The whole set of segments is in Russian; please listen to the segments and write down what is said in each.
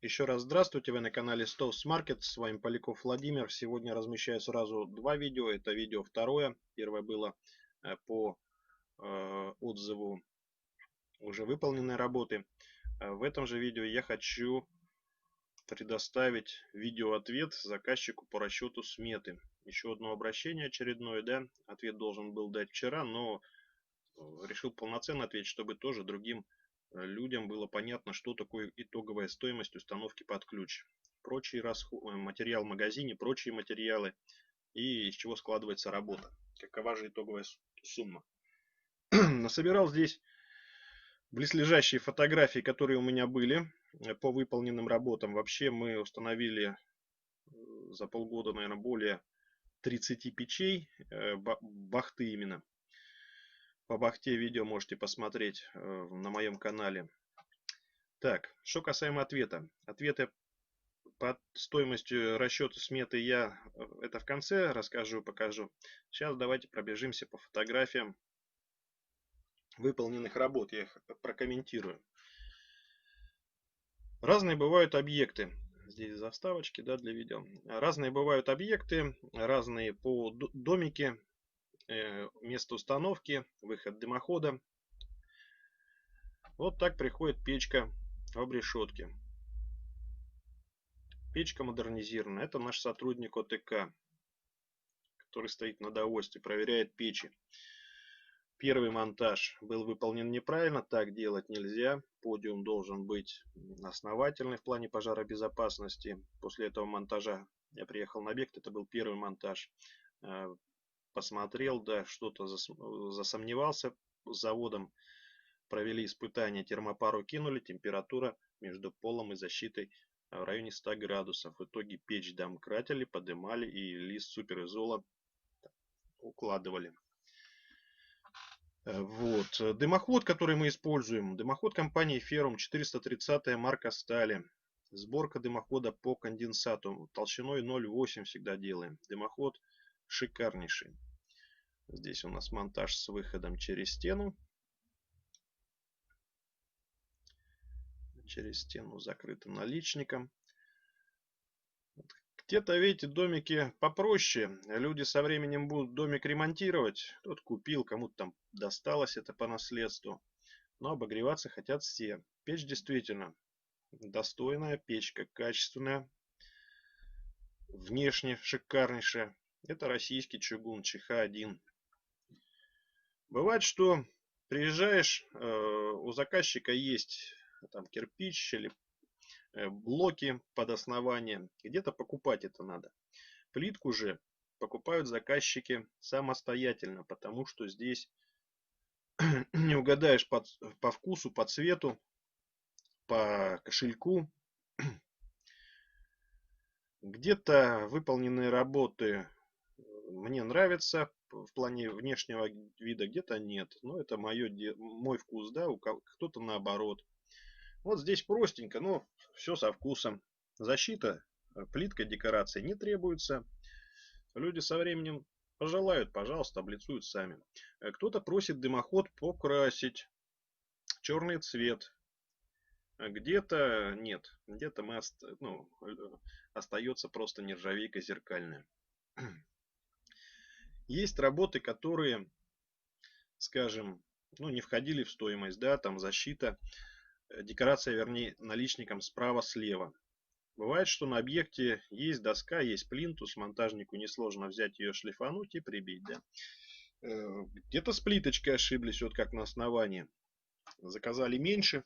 Еще раз здравствуйте, вы на канале Stows Market, с вами Поляков Владимир. Сегодня размещаю сразу два видео, это видео второе. Первое было по отзыву уже выполненной работы. В этом же видео я хочу предоставить видеоответ заказчику по расчету сметы. Еще одно обращение очередное, да, ответ должен был дать вчера, но решил полноценно ответить, чтобы тоже другим людям было понятно, что такое итоговая стоимость установки под ключ. Прочий материал в магазине, прочие материалы и из чего складывается работа. Какова же итоговая сумма. Насобирал здесь близлежащие фотографии, которые у меня были по выполненным работам. Вообще мы установили за полгода, наверное, более 30 печей, бахты именно. По бахте видео можете посмотреть на моем канале. Так, что касаемо ответа. Ответы по стоимости расчета сметы я это в конце расскажу, покажу. Сейчас давайте пробежимся по фотографиям выполненных работ. Я их прокомментирую. Разные бывают объекты. Здесь заставочки, да, для видео. Разные бывают объекты, разные по домике, место установки, выход дымохода. Вот так приходит печка об решетке. Печка модернизирована. Это наш сотрудник ОТК, который стоит на довольстве, проверяет печи. Первый монтаж был выполнен неправильно, так делать нельзя. Подиум должен быть основательный в плане пожаробезопасности. После этого монтажа я приехал на объект, это был первый монтаж. Посмотрел, да, что-то засомневался с заводом. Провели испытания, термопару кинули, температура между полом и защитой в районе 100 градусов. В итоге печь домкратили, подымали и лист суперизола укладывали. Вот. Дымоход, который мы используем, дымоход компании Ferrum 430 марка стали. Сборка дымохода по конденсату толщиной 0,8 всегда делаем. Дымоход шикарнейший. Здесь у нас монтаж с выходом через стену. Через стену закрыто наличником. Где-то, видите, домики попроще. Люди со временем будут домик ремонтировать. Кто-то купил, кому-то там досталось это по наследству. Но обогреваться хотят все. Печь действительно достойная, печка качественная. Внешне шикарнейшая. Это российский чугун ЧХ-1. Бывает, что приезжаешь, у заказчика есть там кирпич или блоки под основание. Где-то покупать это надо. Плитку же покупают заказчики самостоятельно, потому что здесь не угадаешь по вкусу, по цвету, по кошельку. Где-то выполненные работы мне нравятся в плане внешнего вида, где-то нет. Но это мой вкус, да, кто-то наоборот. Вот здесь простенько, но все со вкусом. Защита, плитка, декорация не требуется. Люди со временем пожелают, пожалуйста, облицуют сами. Кто-то просит дымоход покрасить черный цвет. Где-то нет. Где-то остается просто нержавейка зеркальная. Есть работы, которые, скажем, не входили в стоимость, да, там защита, декорация, вернее, наличником справа-слева. Бывает, что на объекте есть доска, есть плинтус, монтажнику несложно взять ее, шлифануть и прибить, да. Где-то с плиточкой ошиблись, вот как на основании. Заказали меньше.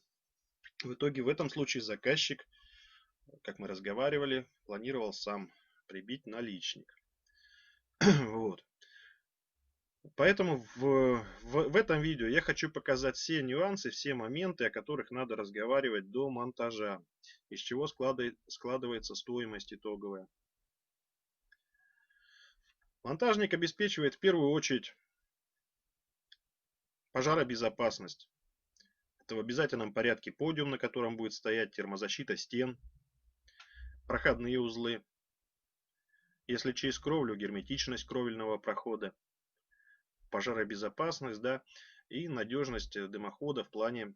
В итоге в этом случае заказчик, как мы разговаривали, планировал сам прибить наличник. Вот. Поэтому в этом видео я хочу показать все нюансы, все моменты, о которых надо разговаривать до монтажа, из чего складывается стоимость итоговая. Монтажник обеспечивает в первую очередь пожаробезопасность. Это в обязательном порядке подиум, на котором будет стоять термозащита стен, проходные узлы, если через кровлю, герметичность кровельного прохода, пожаробезопасность, да, и надежность дымохода в плане,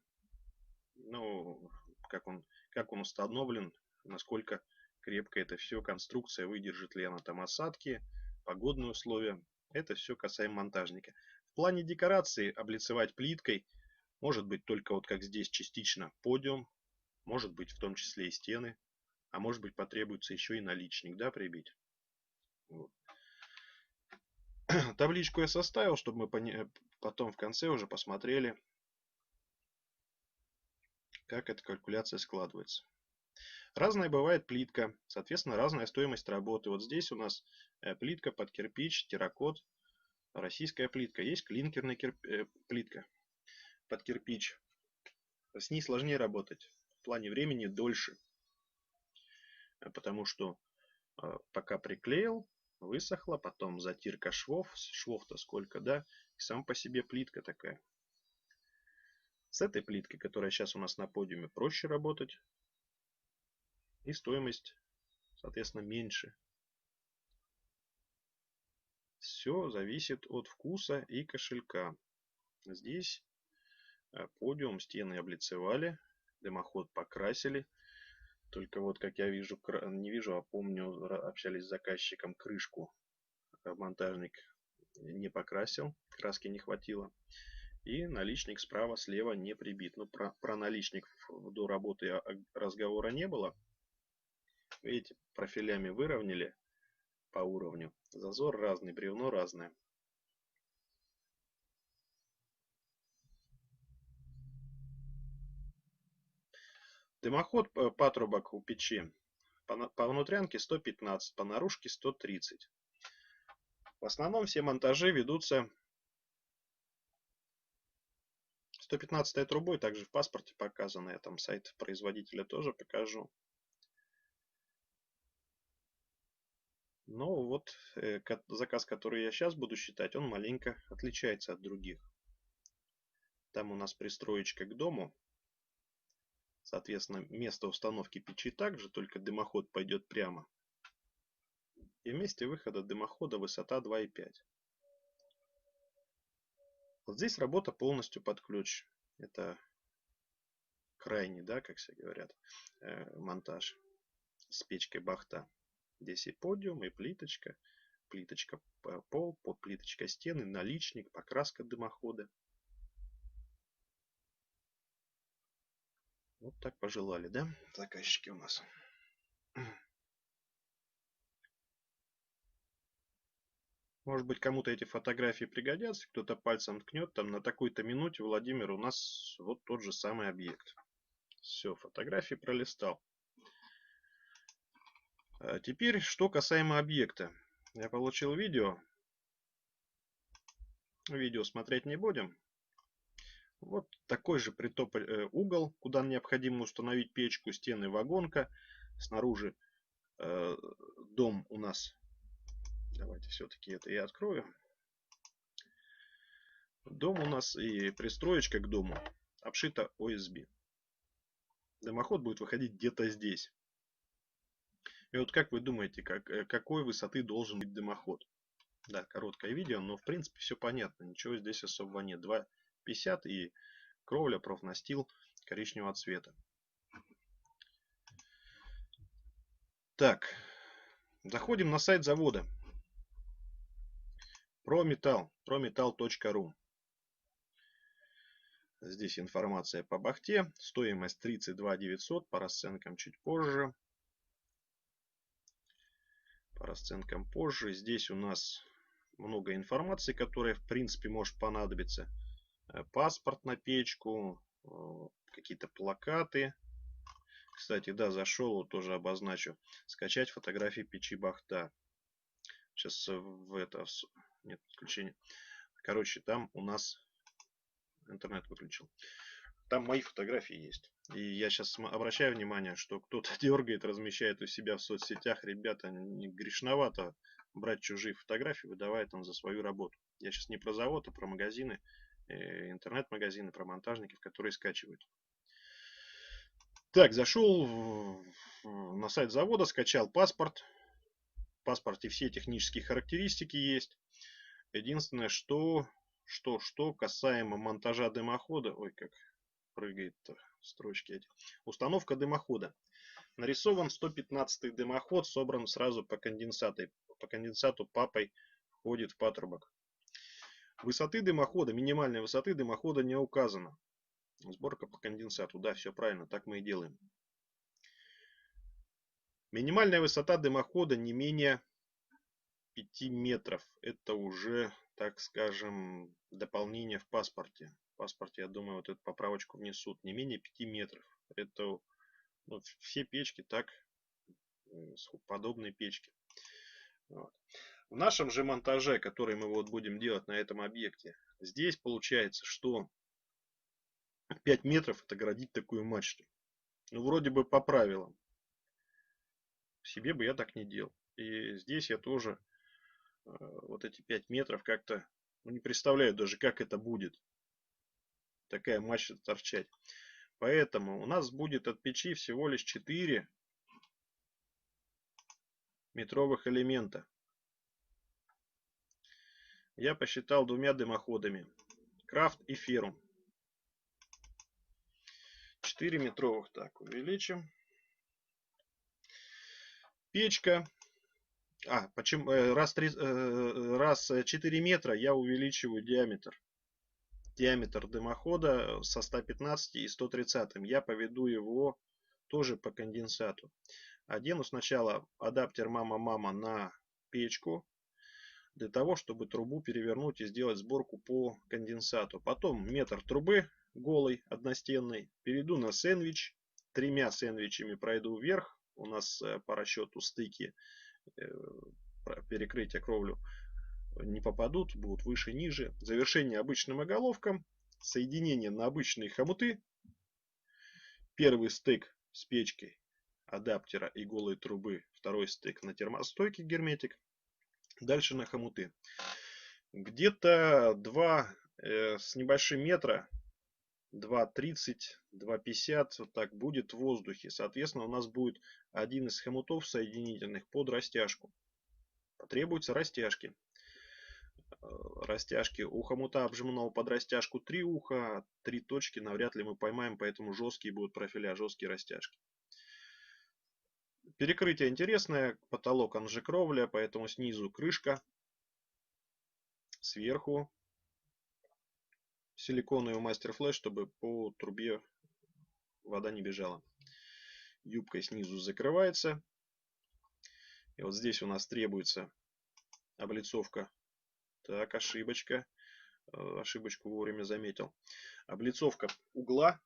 как он установлен, насколько крепко это все, конструкция, выдержит ли она там осадки, погодные условия. Это все касаемо монтажника. В плане декорации облицевать плиткой может быть только вот как здесь частично подиум, может быть в том числе и стены, а может быть потребуется еще и наличник, да, прибить. Вот. Табличку я составил, чтобы мы потом в конце уже посмотрели, как эта калькуляция складывается. Разная бывает плитка, соответственно, разная стоимость работы. Вот здесь у нас плитка под кирпич, терракот, российская плитка. Есть клинкерная плитка под кирпич. С ней сложнее работать. В плане времени дольше. Потому что пока приклеил, высохло, потом затирка швов. Швов-то сколько, да? И сам по себе плитка такая. С этой плиткой, которая сейчас у нас на подиуме, проще работать. И стоимость, соответственно, меньше. Все зависит от вкуса и кошелька. Здесь подиум, стены облицевали, дымоход покрасили. Только вот, как я вижу, не вижу, а помню, общались с заказчиком, крышку монтажник не покрасил, краски не хватило. И наличник справа, слева не прибит. Ну, про наличник до работы разговора не было. Видите, профилями выровняли по уровню. Зазор разный, бревно разное. Дымоход патрубок у печи по внутрянке 115, по наружке 130. В основном все монтажи ведутся 115 трубой, также в паспорте показано, я там сайт производителя тоже покажу. Но вот заказ, который я сейчас буду считать, он маленько отличается от других. Там у нас пристроечка к дому. Соответственно, место установки печи также, только дымоход пойдет прямо. И в месте выхода дымохода высота 2,5. Вот здесь работа полностью под ключ. Это крайний, да, как все говорят, монтаж с печкой бахта. Здесь и подиум, и плиточка. Плиточка пол, под плиточкой стены, наличник, покраска дымохода. Вот так пожелали, да, заказчики у нас. Может быть, кому-то эти фотографии пригодятся, кто-то пальцем ткнет, там на такой-то минуте, Владимир, у нас вот тот же самый объект. Все, фотографии пролистал. А теперь, что касаемо объекта. Я получил видео. Видео смотреть не будем. Вот такой же угол, куда необходимо установить печку, стены, вагонка. Снаружи дом у нас. Давайте все-таки это я открою. Дом у нас и пристроечка к дому обшита ОСБ. Дымоход будет выходить где-то здесь. И вот как вы думаете, какой высоты должен быть дымоход? Да, короткое видео, но в принципе все понятно. Ничего здесь особого нет. 2,50 и кровля профнастил коричневого цвета. Так, заходим на сайт завода. prometal.ru. Здесь информация по бахте. Стоимость 32 900, по расценкам чуть позже. По расценкам позже. Здесь у нас много информации, которая в принципе может понадобиться. Паспорт на печку, какие-то плакаты. Кстати, да, зашел, тоже обозначу. Скачать фотографии печи бахта. Сейчас нет подключения. Короче, там у нас интернет выключил. Там мои фотографии есть. И я сейчас обращаю внимание, что кто-то дергает, размещает у себя в соцсетях. Ребята, не грешновато брать чужие фотографии, выдавая там за свою работу. Я сейчас не про завод, а про магазины, интернет-магазины, про монтажников, которые скачивают. Так, зашел на сайт завода, скачал паспорт. В паспорте все технические характеристики есть. Единственное, что касаемо монтажа дымохода. Ой, как прыгает строчки эти. Установка дымохода. Нарисован 115 дымоход, собран сразу по конденсату папой входит в патрубок. Высоты дымохода, минимальной высоты дымохода не указано. Сборка по конденсату, да, все правильно, так мы и делаем. Минимальная высота дымохода не менее 5 метров. Это уже, так скажем, дополнение в паспорте. В паспорте, я думаю, вот эту поправочку внесут. Не менее 5 метров. Это, ну, все печки так, подобные печки. Вот. В нашем же монтаже, который мы вот будем делать на этом объекте, здесь получается, что 5 метров это градить такую мачту. Ну, вроде бы по правилам. Себе бы я так не делал. И здесь я тоже вот эти 5 метров как-то, ну, не представляю даже, как это будет. Такая мачта торчать. Поэтому у нас будет от печи всего лишь 4 метровых элемента. Я посчитал двумя дымоходами. Крафт и феррум. 4 метровых. Так, увеличим. Печка. Почему? Раз 4 метра я увеличиваю диаметр. Диаметр дымохода со 115 и 130. Я поведу его тоже по конденсату. Одену сначала адаптер мама-мама на печку, для того, чтобы трубу перевернуть и сделать сборку по конденсату. Потом метр трубы голой, одностенной, перейду на сэндвич. 3 сэндвичами пройду вверх. У нас по расчету стыки перекрытия кровлю не попадут, будут выше, ниже. Завершение обычным оголовком. Соединение на обычные хомуты. Первый стык с печкой, адаптера и голой трубы. Второй стык на термостойкий герметик. Дальше на хомуты. Где-то 2 с небольшим метра, 2,30, 2,50 вот так будет в воздухе. Соответственно, у нас будет один из хомутов соединительных под растяжку. Потребуются растяжки. Растяжки у хомута обжимного под растяжку 3 уха, 3 точки навряд ли мы поймаем, поэтому жесткие будут профиля, жесткие растяжки. Перекрытие интересное, потолок он же кровля, поэтому снизу крышка, сверху силиконовый мастер флэш, чтобы по трубе вода не бежала. Юбкой снизу закрывается. И вот здесь у нас требуется облицовка. Так, ошибочка. Ошибочку вовремя заметил. Облицовка угла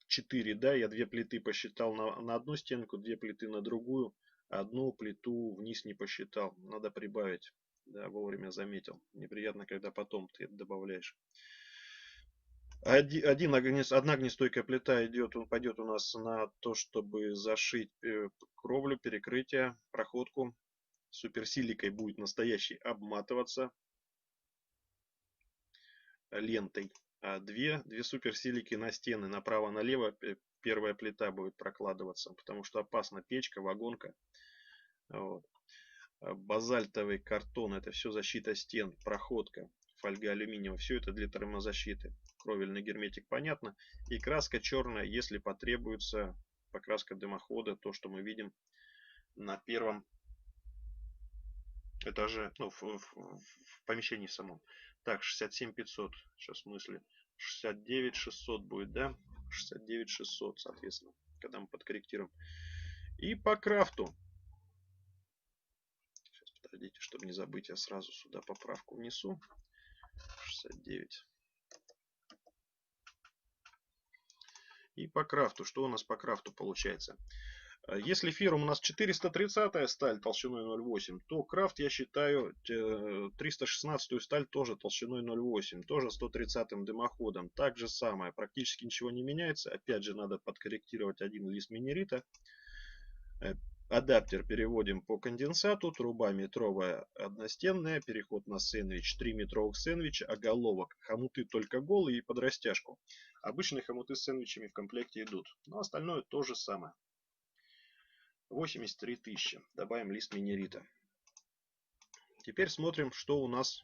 4, да, я 2 плиты посчитал на одну стенку, 2 плиты на другую. Одну плиту вниз не посчитал. Надо прибавить. Да, вовремя заметил. Неприятно, когда потом ты это добавляешь. Одна огнестойкая плита пойдет у нас на то, чтобы зашить кровлю, перекрытие, проходку. Суперсиликой будет настоящий обматываться лентой. А две суперсилики на стены, направо-налево. Первая плита будет прокладываться, потому что опасна печка, вагонка. Вот. Базальтовый картон, это все защита стен, проходка, фольга алюминиевая, все это для термозащиты. Кровельный герметик, понятно. И краска черная, если потребуется, покраска дымохода, то, что мы видим на первом этаже, ну, в помещении самом. Так, 67500, сейчас мысли, 69600 будет, да? 69600, соответственно, когда мы подкорректируем. И по крафту. Сейчас, подождите, чтобы не забыть, я сразу сюда поправку внесу. 69. И по крафту. Что у нас по крафту получается? Если феррум у нас 430 сталь толщиной 0,8, то крафт я считаю 316 сталь тоже толщиной 0,8, тоже 130 дымоходом. Так же самое, практически ничего не меняется. Опять же надо подкорректировать один лист минерита. Адаптер переводим по конденсату, труба метровая одностенная, переход на сэндвич, 3 метровых сэндвича, оголовок, хомуты только голые и под растяжку. Обычные хомуты с сэндвичами в комплекте идут, но остальное то же самое. 83 тысячи. Добавим лист минерита. Теперь смотрим, что у нас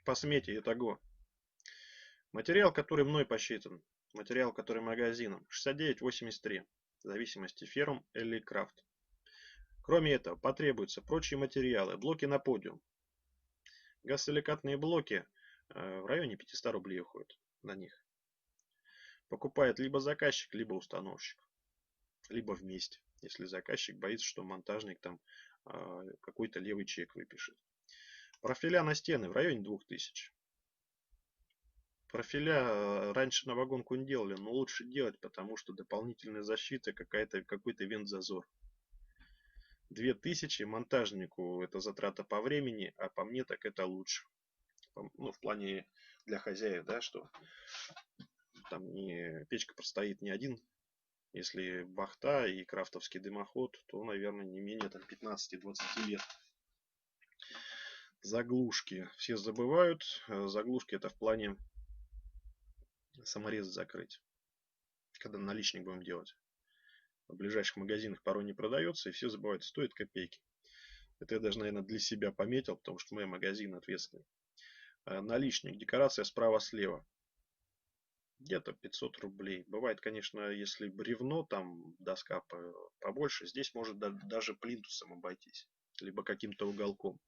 по смете итого. Материал, который мной посчитан, материал, который магазином, 69,83, в зависимости ферм или крафт. Кроме этого, потребуются прочие материалы, блоки на подиум. Газсиликатные блоки в районе 500 рублей уходят на них. Покупает либо заказчик, либо установщик. Либо вместе, если заказчик боится, что монтажник там какой-то левый чек выпишет. Профиля на стены в районе 2000. Профиля раньше на вагонку не делали, но лучше делать, потому что дополнительная защита, какой-то вент-зазор. 2000 монтажнику это затрата по времени, а по мне так это лучше. Ну, в плане для хозяев, да, что там не печка простоит не один. Если бахта и крафтовский дымоход, то, наверное, не менее там 15-20 лет. Заглушки. Все забывают. Заглушки это в плане саморез закрыть. Когда наличник будем делать. В ближайших магазинах порой не продается, и все забывают, стоит копейки. Это я даже, наверное, для себя пометил, потому что мой магазин ответственный. Наличник. Декорация справа-слева. Где-то 500 рублей. Бывает, конечно, если бревно, там доска побольше, здесь может даже плинтусом обойтись. Либо каким-то уголком.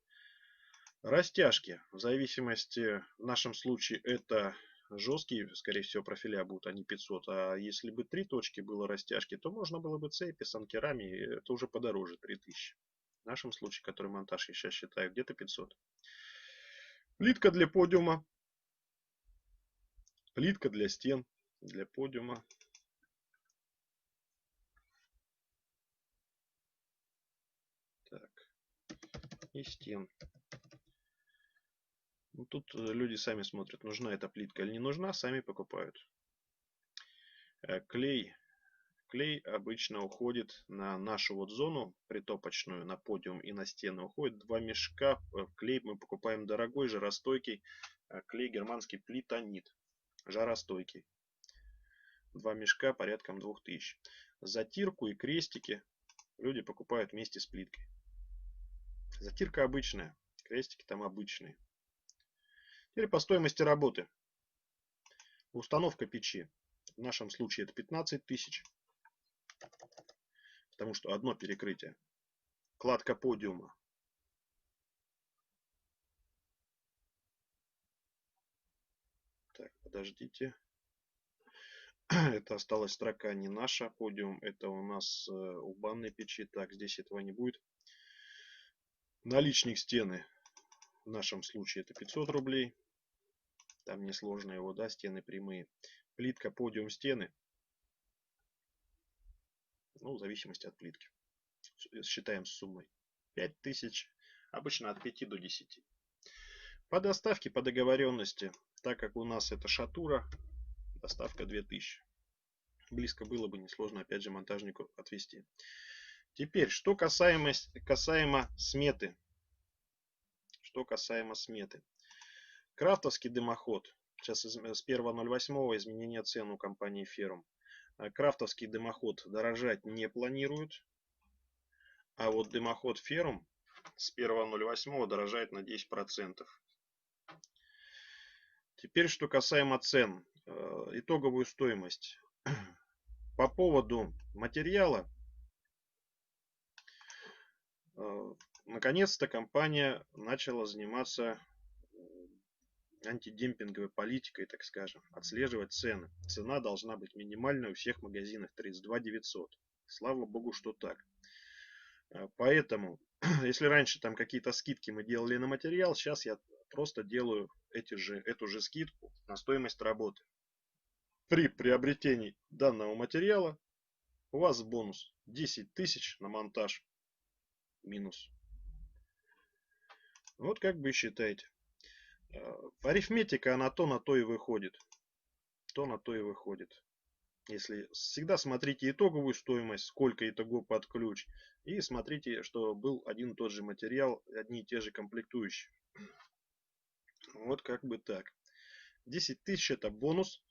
Растяжки. В зависимости, в нашем случае это жесткие, скорее всего, профиля будут, они 500. А если бы 3 точки было растяжки, то можно было бы цепи с анкерами, это уже подороже, 3000. В нашем случае, который монтаж я сейчас считаю, где-то 500. Плитка для подиума. Плитка для стен, для подиума. Так. И стен. Ну, тут люди сами смотрят, нужна эта плитка или не нужна, сами покупают. Клей. Клей обычно уходит на нашу вот зону притопочную, на подиум и на стены. Уходит 2 мешка. Клей мы покупаем дорогой, жаростойкий. Клей германский плитонит. Жаростойкий. 2 мешка порядком 2000. Затирку и крестики люди покупают вместе с плиткой. Затирка обычная. Крестики там обычные. Теперь по стоимости работы. Установка печи. В нашем случае это 15 тысяч. Потому что одно перекрытие. Кладка подиума. Так, подождите. Это осталась строка не наша. Подиум это у нас у банной печи. Так, здесь этого не будет. Наличник стены. В нашем случае это 500 рублей. Там несложно его, да, стены прямые. Плитка, подиум, стены. Ну, в зависимости от плитки. Считаем с суммой. 5000. Обычно от 5 до 10. По доставке, по договоренности, так как у нас это шатура, доставка 2000. Близко было бы, несложно опять же монтажнику отвезти. Теперь, что касаемо сметы. Что касаемо сметы. Крафтовский дымоход. Сейчас с 1.08 изменение цен у компании Ferrum. Крафтовский дымоход дорожать не планируют. А вот дымоход Ferrum с 1.08 дорожает на 10%. Теперь, что касаемо цен. Итоговую стоимость. По поводу материала. Наконец-то компания начала заниматься антидемпинговой политикой, так скажем, отслеживать цены. Цена должна быть минимальной у всех магазинов 32 900. Слава богу, что так. Поэтому, если раньше там какие-то скидки мы делали на материал, сейчас я просто делаю эту же скидку на стоимость работы. При приобретении данного материала у вас бонус 10 тысяч на монтаж минус. Вот как бы считаете. Арифметика, она то на то и выходит. То на то и выходит. Если всегда смотрите итоговую стоимость, сколько итого под ключ. И смотрите, что был один и тот же материал, одни и те же комплектующие. Вот как бы так. 10 тысяч это бонус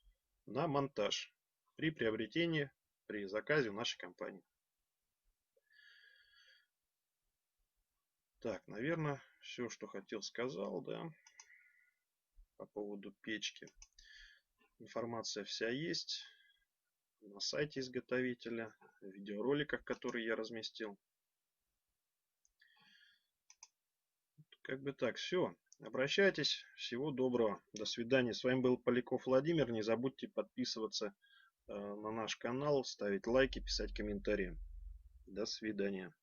на монтаж. При приобретении, при заказе в нашей компании. Так, наверное, все, что хотел, сказал, да, по поводу печки. Информация вся есть на сайте изготовителя, в видеороликах, которые я разместил. Как бы так, все. Обращайтесь. Всего доброго. До свидания. С вами был Поляков Владимир. Не забудьте подписываться на наш канал, ставить лайки, писать комментарии. До свидания.